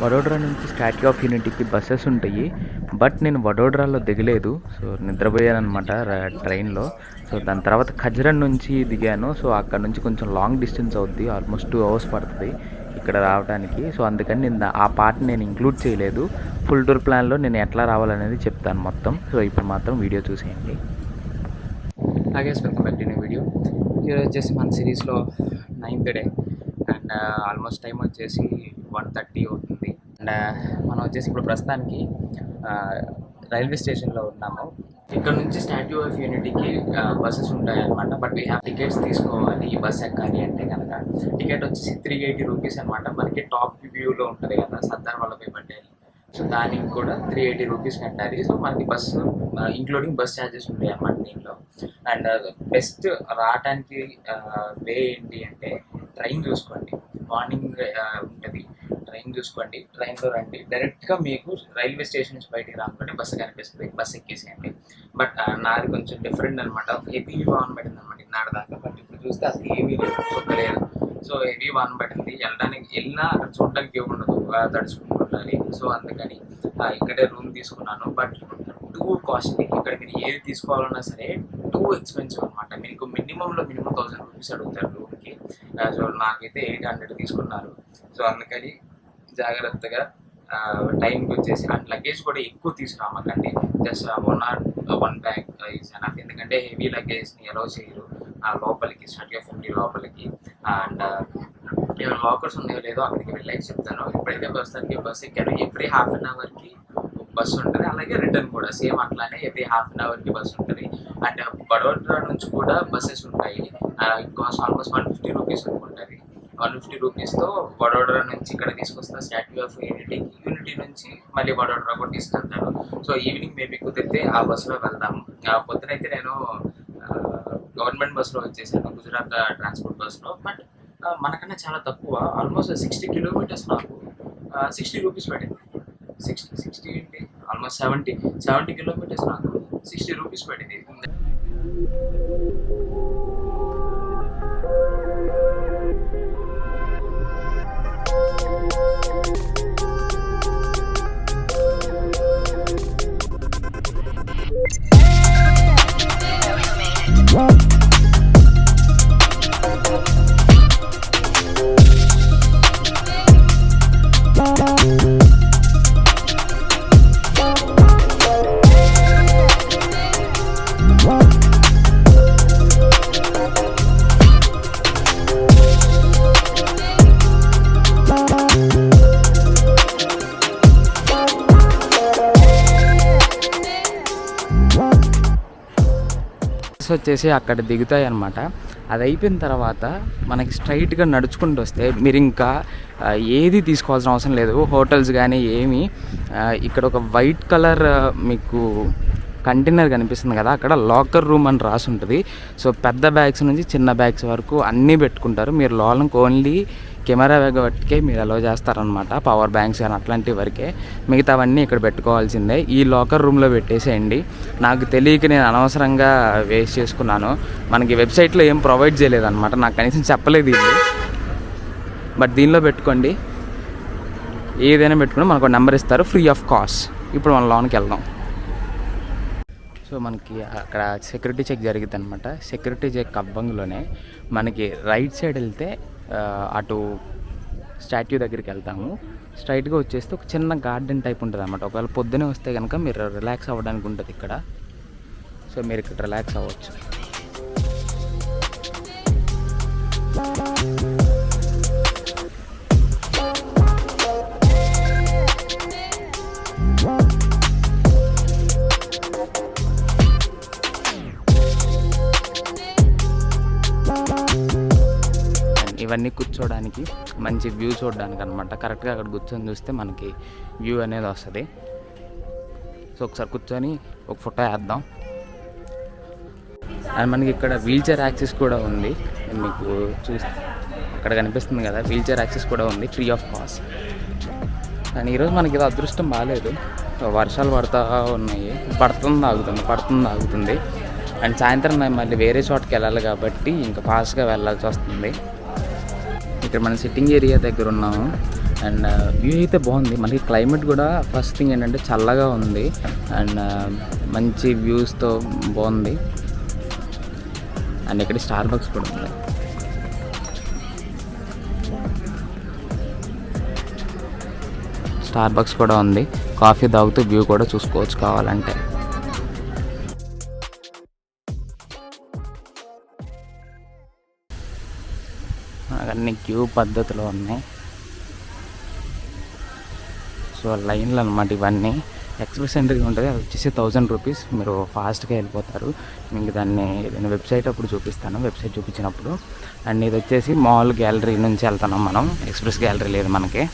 వడోదర నుంచి statue of యూనిటీకి buses ఉంటాయి. But నేను వడోదరాలో దిగలేదు. సో నిద్రపోయాను అనమాట ట్రైన్లో. సో దాని తర్వాత ఖజ్రన్ నుంచి దిగాను. సో అక్కడ నుంచి కొంచెం లాంగ్ డిస్టెన్స్ అవుద్ది, ఆల్మోస్ట్ 2 hours పడుతుంది ఇక్కడ రావడానికి. సో అందుకని నేను ఆ పార్ట్ నేను ఇంక్లూడ్ చేయలేదు. ఫుల్ టూర్ ప్లాన్లో నేను ఎట్లా రావాలనేది చెప్తాను మొత్తం. సో ఇప్పుడు మాత్రం వీడియో చూసేయండి. Guys, welcome back to new video. ఇది వచ్చేసి మన సిరీస్లో 9th day and almost time వచ్చేసి 1:30 అవుతుంది. అండ్ మనం వచ్చేసి ఇప్పుడు ప్రస్తుతానికి రైల్వే స్టేషన్లో ఉన్నాము. ఇక్కడ నుంచి స్టాట్యూ ఆఫ్ యూనిటీకి బస్సెస్ ఉంటాయన్నమాట. బట్ వీ హ్యావ్ టికెట్స్ తీసుకోవాలి ఈ బస్ ఎక్కాలి అంటే కనుక. టికెట్ వచ్చేసి 380 రూపీస్ అనమాట. మనకి టాప్ వ్యూలో ఉంటుంది కదా సర్దార్ వల్లభాయ్ పటేల్, సో దానికి కూడా 380 రూపీస్ కట్టాలి. సో మనకి బస్సు ఇంక్లూడింగ్ బస్ ఛార్జెస్ ఉంటాయి అన్నమాట దీంట్లో. అండ్ బెస్ట్ రావడానికి వే ఏంటి అంటే ట్రైన్ చూసుకోండి. మార్నింగ్ ఉంటుంది ట్రైన్ చూసుకోండి, ట్రైన్లో రండి. డైరెక్ట్గా మీకు రైల్వే స్టేషన్ నుంచి బయటికి రానుకుంటే బస్సు కనిపిస్తుంది, బస్ ఎక్కేసేయండి. బట్ నాది కొంచెం డిఫరెంట్ అనమాట. హెవీ వాన్ పడింది అనమాట ఇన్నాడు దాకా. బట్ ఇప్పుడు చూస్తే అసలు ఏమీ లేదు. సో హెవీ వాన్ పడింది, వెళ్ళినా అక్కడ చూడడానికి ఏముండదు, తడుచుకుంటూ ఉండాలి. సో అందుకని ఇక్కడే రూమ్ తీసుకున్నాను. But too costly. ఇక్కడ మీరు ఏది తీసుకోవాలన్నా సరే టూ ఎక్స్పెన్సివ్ అనమాట. మీకు మినిమంలో 1000 రూపీస్ అడుగుతారు రూమ్కి. సో నాకైతే 800 తీసుకున్నారు. సో అందుకని జాగ్రత్తగా టైంకి వచ్చేసి అండ్ లగేజ్ కూడా ఎక్కువ తీసుకురామకండి. Just 1 bag is enough. ఎందుకంటే హెవీ లగేజ్ని అలౌ చేయరు లోపలికి, స్టాట్యూ ఆఫ్ యూనిటీ లోపలికి. అండ్ ఏమైనా లాకర్స్ ఉన్నాయో లేదో అక్కడికి వెళ్ళాక చెప్తాను. ఇప్పుడైతే ప్రస్తుతానికి బస్ ఎక్కాను. ఎవ్రీ హాఫ్ అన్ అవర్కి బస్సు ఉంటుంది, అలాగే రిటర్న్ కూడా సేమ్ అట్లానే ఎవ్రీ హాఫ్ అన్ అవర్కి బస్సు ఉంటుంది. అండ్ వడోదర నుంచి కూడా బస్సెస్ ఉంటాయి. కాస్ట్ ఆల్మోస్ట్ 150 రూపీస్ అనుకుంటుంది. 150 రూపీస్తో వడోదర నుంచి ఇక్కడ తీసుకొస్తా స్టాట్యూ ఆఫ్ యూనిటీ నుంచి మళ్ళీ వడోదర కూడా తీసుకెళ్తాను. సో ఈవినింగ్ మేబీ కుదిరితే ఆ బస్సులో వెళ్దాము. పొద్దునైతే నేను గవర్నమెంట్ బస్సులో వచ్చేసాను, గుజరాత్ ట్రాన్స్పోర్ట్ బస్సులో. బట్ మనకన్నా చాలా తక్కువ, ఆల్మోస్ట్ 60 కిలోమీటర్స్ నాకు 60 రూపీస్ పడింది. 60 ఏంటి, ఆల్మోస్ట్ 70 కిలోమీటర్స్ నాకు 60 రూపీస్ పడింది. వచ్చేసి అక్కడ దిగుతాయి అన్నమాట. అది అయిపోయిన తర్వాత మనకి స్ట్రైట్గా నడుచుకుంటూ వస్తే మీరు ఇంకా ఏది తీసుకోవాల్సిన అవసరం లేదు. హోటల్స్ కానీ ఏమి, ఇక్కడ ఒక వైట్ కలర్ మీకు కంటైనర్ కనిపిస్తుంది కదా, అక్కడ లాకర్ రూమ్ అని రాసి ఉంటుంది. సో పెద్ద బ్యాగ్స్ నుంచి చిన్న బ్యాగ్స్ వరకు అన్నీ పెట్టుకుంటారు. మీరు లోనికి ఓన్లీ కెమెరా బ్యాగ్ బట్టికే మీరు అలౌ చేస్తారనమాట. పవర్ బ్యాంక్స్ కానీ అట్లాంటి వరకే, మిగతావన్నీ ఇక్కడ పెట్టుకోవాల్సిందే. ఈ లాకర్ రూమ్లో పెట్టేసేయండి. నాకు తెలియక నేను అనవసరంగా వేస్ట్ చేసుకున్నాను. మనకి వెబ్సైట్లో ఏం ప్రొవైడ్ చేయలేదన్నమాట, నాకు కనీసం చెప్పలేదు ఇది. బట్ దీనిలో పెట్టుకోండి, ఏదైనా పెట్టుకుని మనకు నెంబర్ ఇస్తారు ఫ్రీ ఆఫ్ కాస్ట్. ఇప్పుడు మనం లోనికి వెళ్దాం. సో మనకి అక్కడ సెక్యూరిటీ చెక్ జరిగింది అనమాట. సెక్యూరిటీ చెక్ అవ్వంలోనే మనకి రైట్ సైడ్ వెళ్తే అటు స్టాట్యూ దగ్గరికి వెళ్తాము. స్ట్రైట్గా వచ్చేస్తే ఒక చిన్న గార్డెన్ టైప్ ఉంటుంది అనమాట. ఒకవేళ పొద్దునే వస్తే కనుక మీరు రిలాక్స్ అవ్వడానికి ఉంటుంది ఇక్కడ. సో మీరు ఇక్కడ రిలాక్స్ అవ్వచ్చు. ఇవన్నీ కూర్చోడానికి మంచి వ్యూ చూడడానికి అనమాట. కరెక్ట్గా అక్కడ కూర్చొని చూస్తే మనకి వ్యూ అనేది వస్తుంది. సో ఒకసారి కూర్చొని ఒక ఫోటో వేద్దాం. అండ్ మనకి ఇక్కడ వీల్ చైర్ యాక్సెస్ కూడా ఉంది. మీకు అక్కడ కనిపిస్తుంది కదా, వీల్ చైర్ యాక్సెస్ కూడా ఉంది ఫ్రీ ఆఫ్ కాస్ట్. కానీ ఈరోజు మనకి ఏదో అదృష్టం బాగాలేదు, వర్షాలు పడుతూ ఉన్నాయి. పడుతుంది ఆగుతుంది. అండ్ సాయంత్రం మళ్ళీ వేరే చోటుకి వెళ్ళాలి కాబట్టి ఇంకా ఫాస్ట్గా వెళ్ళాల్సి వస్తుంది. ఇక్కడ మనం సిట్టింగ్ ఏరియా దగ్గర ఉన్నాము. అండ్ వ్యూ అయితే బాగుంది. మనకి క్లైమేట్ కూడా ఫస్ట్ థింగ్ ఏంటంటే చల్లగా ఉంది అండ్ మంచి వ్యూస్తో బాగుంది. అండ్ ఇక్కడ స్టార్ బక్స్ కూడా ఉంది. స్టార్ బక్స్ కూడా ఉంది. కాఫీ తాగుతూ వ్యూ కూడా చూసుకోవచ్చు కావాలంటే. అన్నీ క్యూ పద్ధతిలో ఉన్నాయి. సో లైన్లు అనమాట ఇవన్నీ. ఎక్స్ప్రెస్ ఎంట్రీ ఉంటుంది, అది వచ్చేసి 1000 రూపీస్. మీరు ఫాస్ట్గా వెళ్ళిపోతారు. మీకు దాన్ని నేను వెబ్సైట్ అప్పుడు చూపిస్తాను, వెబ్సైట్ చూపించినప్పుడు. అండ్ ఇది వచ్చేసి మాల్ గ్యాలరీ నుంచి వెళ్తున్నాం మనం. ఎక్స్ప్రెస్ గ్యాలరీ లేదు మనకి.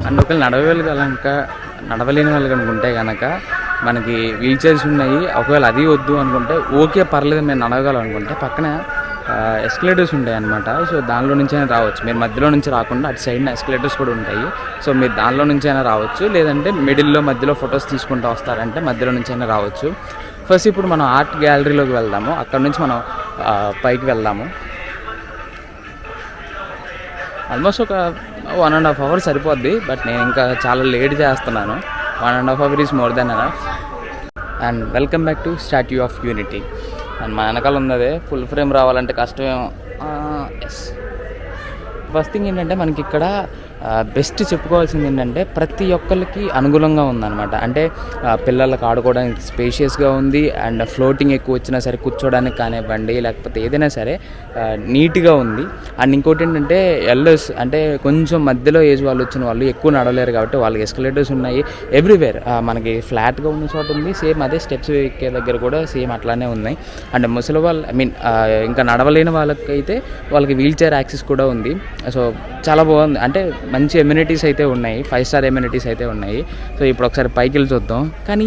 అండ్ ఒకవేళ నడవలేని వాళ్ళు కనుకుంటే కనుక మనకి వీల్ చైర్స్ ఉన్నాయి. ఒకవేళ అది వద్దు అనుకుంటే ఓకే పర్లేదు మేము నడవగలం అనుకుంటే పక్కన ఎస్కలేటర్స్ ఉంటాయి అన్నమాట. సో దానిలో నుంచి అయినా రావచ్చు. మీరు మధ్యలో నుంచి రాకుండా అటు సైడ్న ఎస్కలేటర్స్ కూడా ఉంటాయి. సో మీరు దానిలో నుంచి అయినా రావచ్చు, లేదంటే మధ్యలో ఫొటోస్ తీసుకుంటూ వస్తారంటే మధ్యలో నుంచి అయినా రావచ్చు. ఫస్ట్ ఇప్పుడు మనం ఆర్ట్ గ్యాలరీలోకి వెళ్దాము. అక్కడ నుంచి మనం పైకి వెళ్దాము. ఆల్మోస్ట్ ఒక 1.5 hours సరిపోద్ది. బట్ నేను ఇంకా చాలా లేట్ చేస్తున్నాను. 1.5 hours is more than enough. And welcome back to statue of unity. And మా వెనకాల ఉన్నదే ఫుల్ ఫ్రేమ్ రావాలంటే కష్టమేమో. ఎస్, ఫస్ట్ థింగ్ ఏంటంటే మనకి ఇక్కడ బెస్ట్ చెప్పుకోవాల్సింది ఏంటంటే ప్రతి ఒక్కరికి అనుకూలంగా ఉందన్నమాట. అంటే పిల్లలకు ఆడుకోవడానికి స్పేషియస్గా ఉంది. అండ్ ఫ్లోటింగ్ ఎక్కువ వచ్చినా సరే కూర్చోడానికి కానివ్వండి, లేకపోతే ఏదైనా సరే నీట్గా ఉంది. అండ్ ఇంకోటి ఏంటంటే ఎల్లోస్ అంటే కొంచెం మధ్యలో ఏజ్ వాళ్ళు వచ్చిన వాళ్ళు ఎక్కువ నడవలేరు కాబట్టి వాళ్ళకి ఎస్కలేటర్స్ ఉన్నాయి ఎవ్రీవేర్. మనకి ఫ్లాట్గా ఉన్న చోట ఉంది, సేమ్ అదే స్టెప్స్ ఎక్కే దగ్గర కూడా సేమ్ అట్లానే ఉన్నాయి. అండ్ ముసలి వాళ్ళు ఇంకా నడవలేని వాళ్ళకైతే వాళ్ళకి వీల్ చైర్ యాక్సెస్ కూడా ఉంది. సో చాలా బాగుంది. అంటే మంచి ఎమ్యూనిటీస్ అయితే ఉన్నాయి, 5 star ఎమ్యూనిటీస్ అయితే ఉన్నాయి. సో ఇప్పుడు ఒకసారి పైకి వెళ్ళి చూద్దాం. కానీ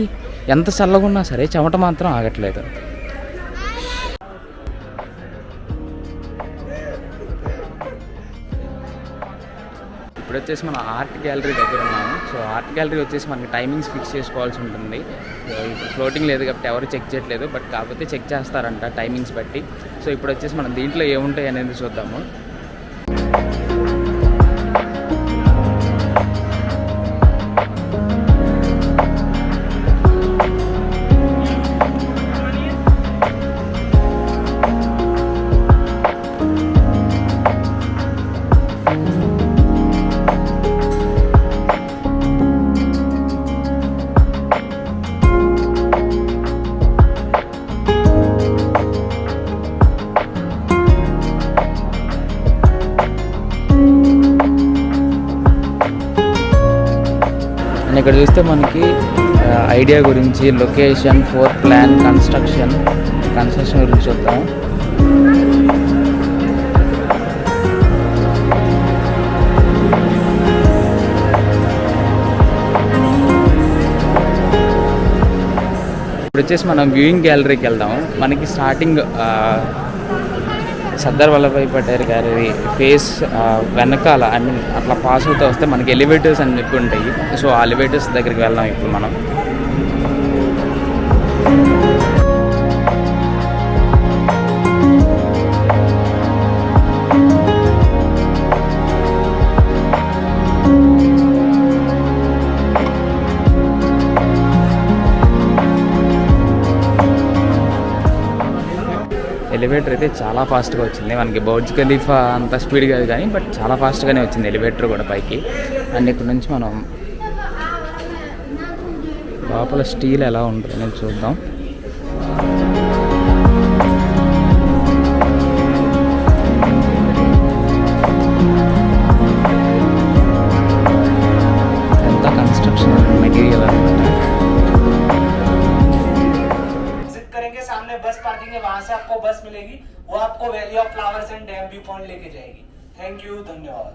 ఎంత చల్లగా ఉన్నా సరే చెమట మాత్రం ఆగట్లేదు. ఇప్పుడు వచ్చేసి మనం ఆర్ట్ గ్యాలరీ దగ్గర ఉన్నాము. సో ఆర్ట్ గ్యాలరీ వచ్చేసి మనకి టైమింగ్స్ ఫిక్స్ చేసుకోవాల్సి ఉంటుంది. ఇప్పుడు ఫ్లోటింగ్ లేదు కాబట్టి ఎవరు చెక్ చేయట్లేదు, బట్ కాకపోతే చెక్ చేస్తారంట టైమింగ్స్ బట్టి. సో ఇప్పుడు వచ్చేసి మనం దీంట్లో ఏముంటాయి అనేది చూద్దాము. ఇక్కడ చూస్తే మనకి ఐడియా గురించి, లొకేషన్, ఫ్లోర్ ప్లాన్, కన్స్ట్రక్షన్ గురించి చూద్దాం. ఇప్పుడు వచ్చేసి మనం వ్యూయింగ్ గ్యాలరీకి వెళ్దాం. మనకి స్టార్టింగ్ సర్దార్ వల్లభాయ్ పటేల్ గారి ఫేస్ వెనకాల అట్లా పాస్ అవుతూ వస్తే మనకి ఎలివేటర్స్ అని చెప్పి ఉంటాయి. సో ఆ ఎలివేటర్స్ దగ్గరికి వెళ్దాం ఇప్పుడు మనం. ఎలివేటర్ అయితే చాలా ఫాస్ట్గా వచ్చింది. మనకి బుర్జ్ ఖలీఫా అంత స్పీడ్ కాదు కానీ బట్ చాలా ఫాస్ట్గానే వచ్చింది ఎలివేటర్ కూడా పైకి. అండ్ ఇక్కడ నుంచి మనం లోపల స్టీల్ ఎలా ఉంటుంది అనేది చూద్దాం. में बस पार्किंग है, वहां से आपको बस मिलेगी, वो आपको valley of flowers and dam view point लेके जाएगी। थैंक यू, धन्यवाद।